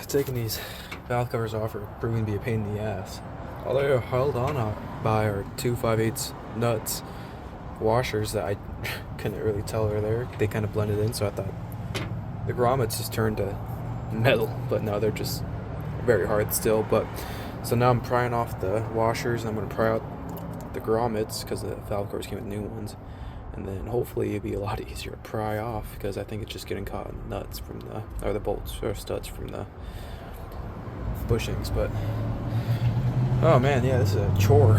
Taking these valve covers off are proving to be a pain in the ass. All they're held on by are 2 5/8 nuts washers that I couldn't really tell are there. They kind of blended in, so I thought the grommets just turned to metal, but no, they're just very hard still. But so now I'm prying off the washers, and I'm going to pry out the grommets because the valve covers came with new ones. And then hopefully it'll be a lot easier to pry off because I think it's just getting caught in the nuts from the bolts or studs from the bushings. But oh man, yeah, this is a chore.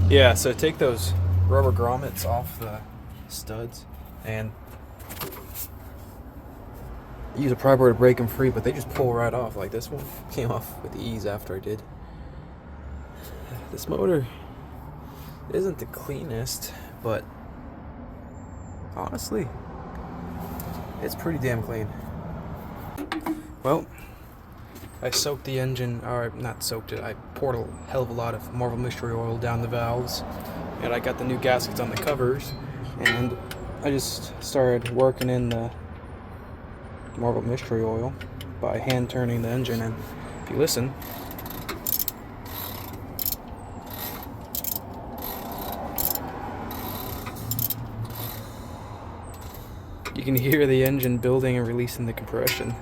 Yeah, so take those rubber grommets off the studs and use a pry bar to break them free, but they just pull right off. Like this one came off with ease after I did. This motor isn't the cleanest, but honestly, it's pretty damn clean. Well, I soaked the engine, or not soaked it, I poured a hell of a lot of Marvel Mystery Oil down the valves, and I got the new gaskets on the covers, and I just started working in the Marvel Mystery Oil by hand turning the engine, and if you listen, you can hear the engine building and releasing the compression.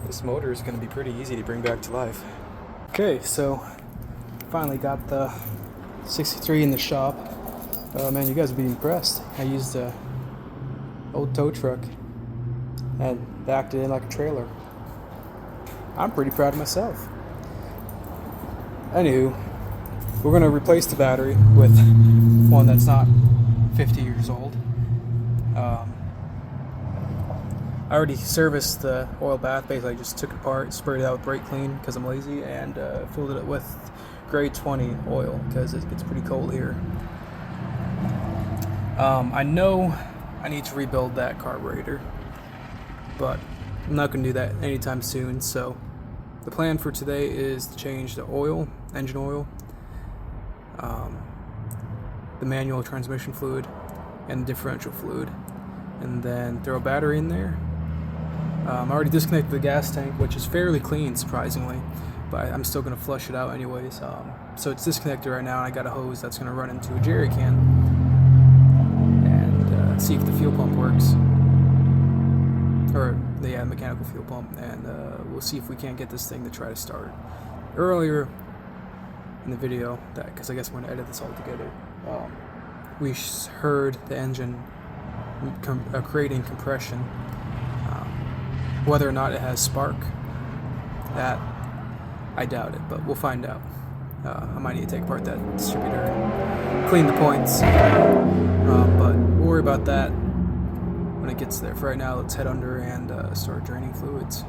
This motor is going to be pretty easy to bring back to life. Okay, so finally got the 63 in the shop. Man, you guys would be impressed. I used a old tow truck and backed it in like a trailer. I'm pretty proud of myself. Anywho, we're going to replace the battery with one that's not 50 years old. I already serviced the oil bath. Basically, I just took it apart, sprayed it out with brake clean because I'm lazy, and filled it with grade 20 oil because it gets pretty cold here. I know I need to rebuild that carburetor, but I'm not going to do that anytime soon. So the plan for today is to change the oil, engine oil, the manual transmission fluid, and the differential fluid, and then throw a battery in there. I already disconnected the gas tank, which is fairly clean, surprisingly, but I'm still going to flush it out anyways. So it's disconnected right now, and I got a hose that's going to run into a jerry can and see if the fuel pump works, or the mechanical fuel pump, and we'll see if we can't get this thing to try to start. Earlier in the video, because I guess I'm going to edit this all together, we heard the engine creating compression. Whether or not it has spark, that I doubt it, but we'll find out. I might need to take apart that distributor and clean the points, but we'll worry about that when it gets there. For right now, let's head under and start draining fluids.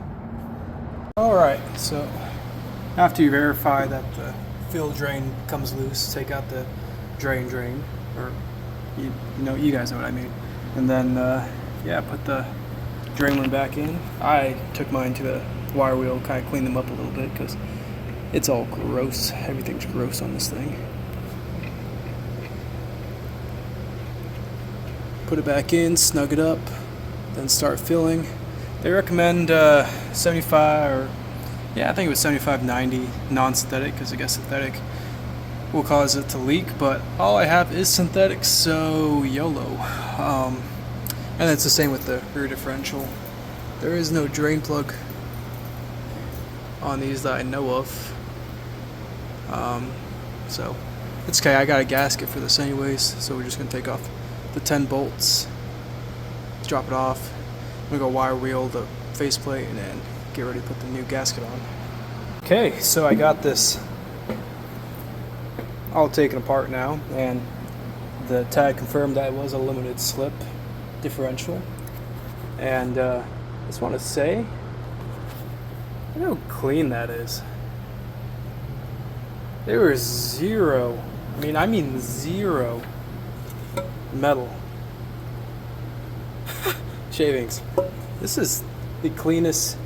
Alright, so after you verify that the fill drain comes loose, take out the drain, or you guys know what I mean, and then put the drain one back in. I took mine to the wire wheel, kind of cleaned them up a little bit because it's all gross. Everything's gross on this thing. Put it back in, snug it up, then start filling. They recommend 75, or I think it was 75/90 non-synthetic, because I guess synthetic will cause it to leak, but all I have is synthetic, so YOLO. And it's the same with the rear differential. There is no drain plug on these that I know of. So it's okay. I got a gasket for this anyways, so we're just gonna take off the 10 bolts, drop it off. I'm gonna go wire wheel the faceplate and then get ready to put the new gasket on. Okay, so I got this all taken apart now, and the tag confirmed that it was a limited slip differential, and I just want to say, look how clean that is. There was zero, I mean zero metal shavings. This is the cleanest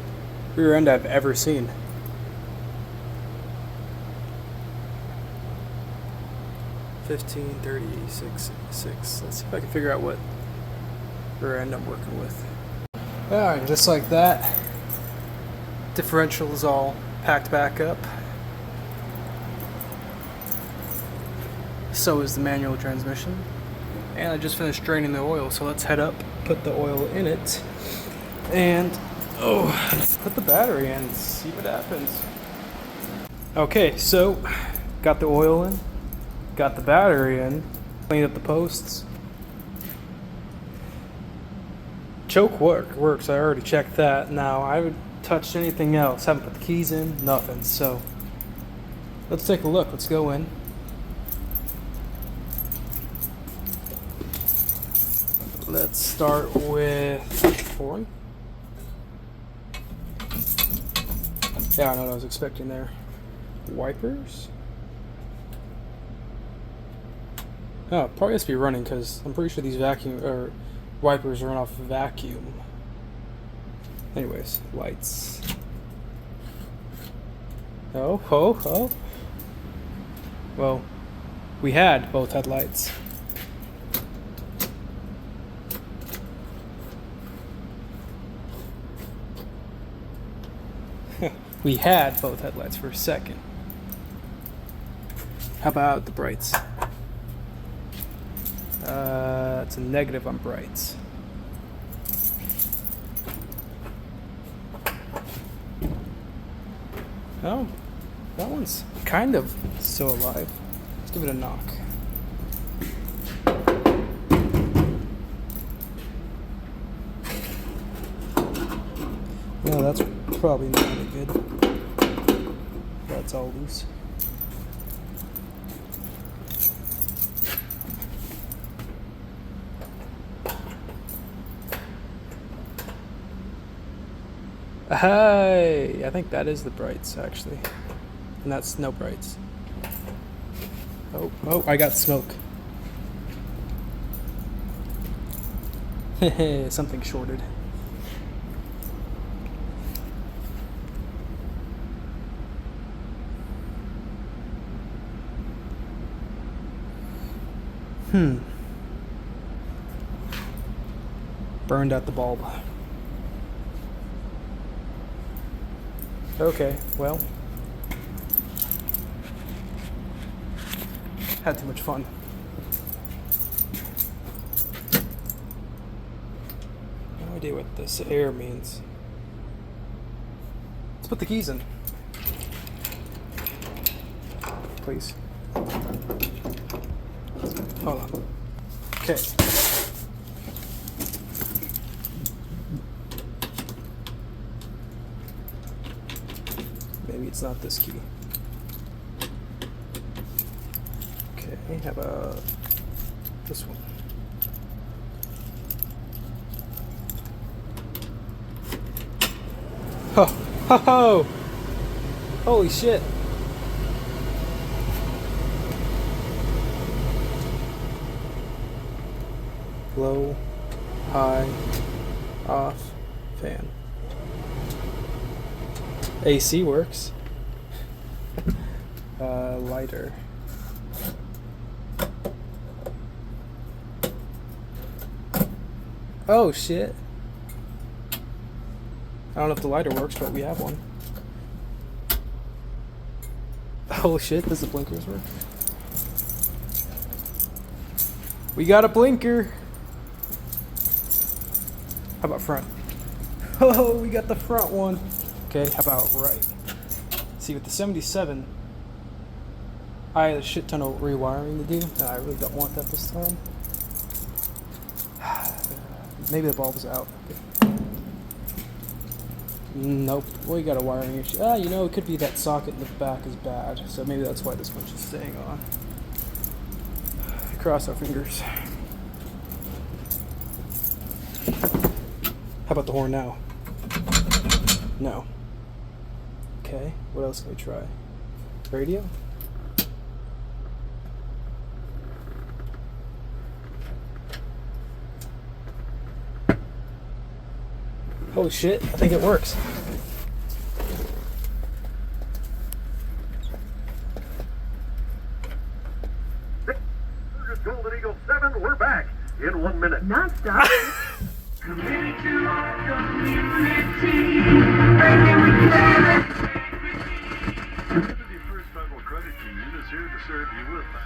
rear end I've ever seen. $15.36.6. Let's see if I can figure out what rear end I'm working with. Alright, just like that, Differential is all packed back up. So is the manual transmission. And I just finished draining the oil, so let's head up, put the oil in it, and put the battery in, see what happens. Okay, so got the oil in, got the battery in, cleaned up the posts. Choke works, I already checked that. Now I haven't touched anything else, haven't put the keys in, nothing. So let's take a look, let's go in. Let's start with pouring. Yeah, I know what I was expecting there. Wipers. Oh, probably has to be running because I'm pretty sure these vacuum or wipers run off vacuum. Anyways, lights. Oh. Well, we had both headlights. We had both headlights for a second. How about the brights? It's a negative on brights. Oh, that one's kind of still alive. Let's give it a knock. No, that's probably not any good. That's all loose. Hey, I think that is the brights actually, and that's no brights. Oh, I got smoke. Hehe, something shorted. Burned out the bulb. Okay, well. Had too much fun. No idea what this air means. Let's put the keys in. Please. Hold on. Okay. Maybe it's not this key. Okay, how about this one? Ho! Holy shit! Low, high, off, fan. AC works. Lighter. Oh shit. I don't know if the lighter works, but we have one. Oh shit, does the blinkers work? We got a blinker! How about front? Oh, we got the front one. Okay, how about right? See, with the 77, I had a shit ton of rewiring to do, and I really don't want that this time. Maybe the bulb's out. Nope. We got a wiring issue. You know, it could be that socket in the back is bad, so maybe that's why this one's just staying on. Cross our fingers. How about the horn now? No. Okay, what else can we try? Radio? Holy shit, I think it works. Golden Eagle 7, we're back in 1 minute. Non-stop. Committed to our community. Community First Federal Credit Union is here to serve you with fast.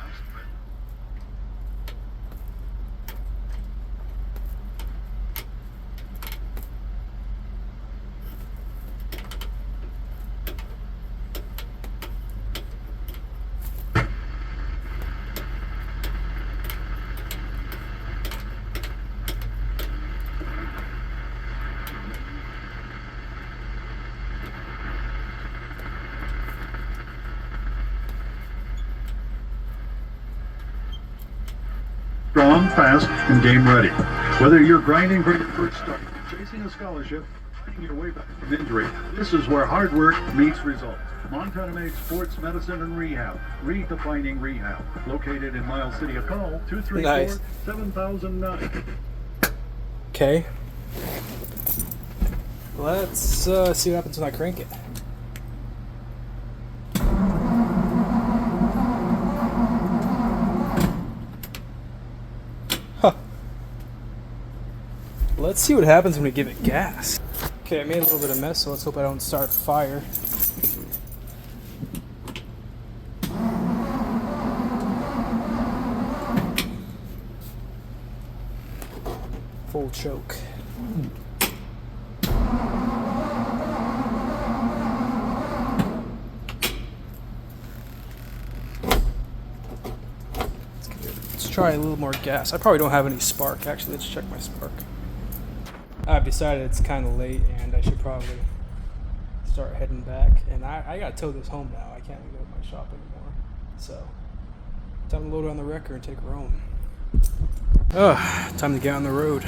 Strong, fast, and game ready. Whether you're grinding for your first start, chasing a scholarship, fighting your way back from injury, this is where hard work meets results. Montana Made Sports Medicine and Rehab, redefining rehab. Located in Miles City. Call 234-7009. Okay. Let's see what happens when I crank it. Huh. Let's see what happens when we give it gas. Okay, I made a little bit of mess, so let's hope I don't start fire. Full choke. Let's try a little more gas. I probably don't have any spark. Actually, let's check my spark. I've decided it's kind of late and I should probably start heading back. And I gotta tow this home now. I can't go to my shop anymore. So, time to load it on the wrecker and take her home. Time to get on the road.